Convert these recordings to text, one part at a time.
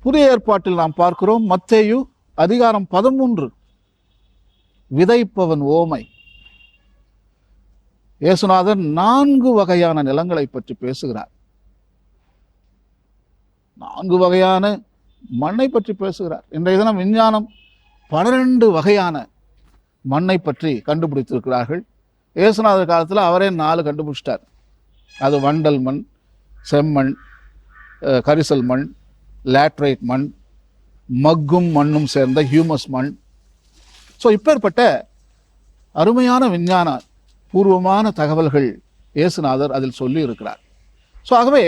புதிய ஏற்பாட்டில் நாம் பார்க்கிறோம், மத்தேயு அதிகாரம் 13, விதைப்பவன் ஓமை. இயேசுநாதர் 4 வகையான நிலங்களை பற்றி பேசுகிறார். 4 வகையான மண்ணை பற்றி பேசுகிறார். இன்றைய தினம் விஞ்ஞானம் 12 வகையான மண்ணை பற்றி கண்டுபிடித்திருக்கிறார்கள். இயேசுநாதர் காலத்தில் அவரே 4 கண்டுபிடிச்சிட்டார். அது வண்டல் மண், செம்மண், கரிசல் மண், லேட்ரைட் மண், மக்கும் மண்ணும் சேர்ந்த ஹியூமஸ் மண். ஸோ இப்பேற்பட்ட அருமையான விஞ்ஞான பூர்வமான தகவல்கள் இயேசுநாதர் அதில் சொல்லி இருக்கிறார். ஸோ ஆகவே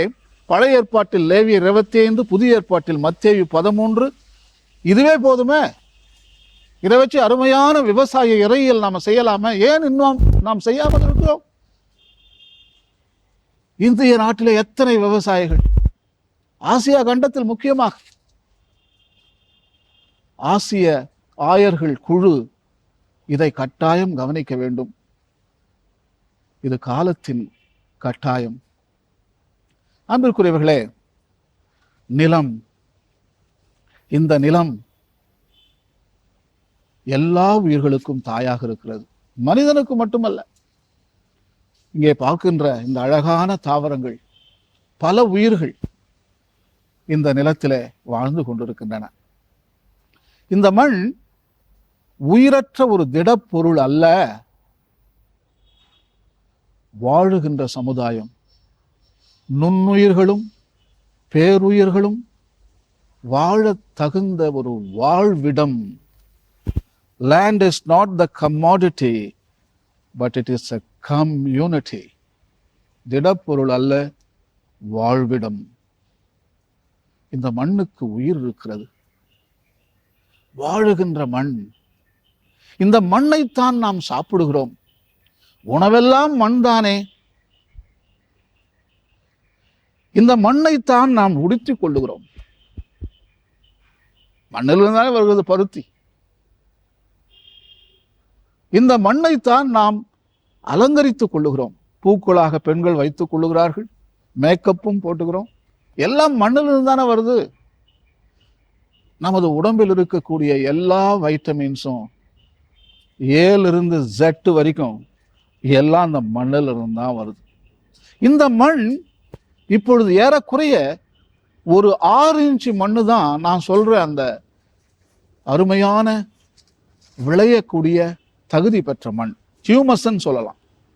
பழைய ஏற்பாட்டில் லேவியர் 25, புதிய ஏற்பாட்டில் மத்தேயு 13, இதுவே போதுமே. இதை வச்சு அருமையான விவசாய இறையியல் நாம் செய்யலாமே. ஏன் இன்னும் நாம் செய்யாமல் இருக்கிறோம்? இந்திய நாட்டில் எத்தனை விவசாயிகள், ஆசியா கண்டத்தில் முக்கியமாக ஆசிய ஆயர்கள் குழு இதை கட்டாயம் கவனிக்க வேண்டும். இது காலத்தின் கட்டாயம். அன்பிற்குரியவர்களே, நிலம், இந்த நிலம் எல்லா உயிர்களுக்கும் தாயாக இருக்கிறது. மனிதனுக்கு மட்டுமல்ல. இங்கே பார்க்கின்ற இந்த அழகான தாவரங்கள், பல உயிர்கள் இந்த நிலத்திலே வாழ்ந்து கொண்டிருக்கின்றன. இந்த மண் உயிரற்ற ஒரு திடப்பொருள் அல்ல, வாழுகின்ற சமுதாயம். நுண்ணுயிர்களும் பேருயிர்களும் வாழ தகுந்த ஒரு வாழ்விடம். Land is not the commodity, but it is a community. திடப்பொருள் அல்ல, வாழ்விடம். இந்த மண்ணுக்கு உயிர் இருக்கிறது, வாழுகின்ற மண். இந்த மண்ணைத்தான் நாம் சாப்பிடுகிறோம். உணவெல்லாம் மண் தானே. இந்த மண்ணைத்தான் நாம் உடுத்திக் கொள்ளுகிறோம். மண்ணிலிருந்தானே வருகிறது பருத்தி. இந்த மண்ணைத்தான் நாம் அலங்கரித்துக் கொள்ளுகிறோம். பூக்களாக பெண்கள் வைத்துக் கொள்ளுகிறார்கள், மேக்கப்பும் போட்டுக்கிறோம். எல்லாம் மண்ணிலிருந்து தானே வருது. நமது உடம்பில் இருக்கக்கூடிய எல்லா வைட்டமின்ஸும் ஏலிருந்து Z வரைக்கும் எல்லாம் அந்த மண்ணில் இருந்து தான் வருது. இந்த மண் இப்பொழுது ஏறக்குறைய ஒரு 6 இன்ச்சு மண்ணு தான் நான் சொல்ற அந்த அருமையான விளையக்கூடிய தகுதி பெற்ற மண். ஹியூமஸ்ன்னு சொல்லலாம்.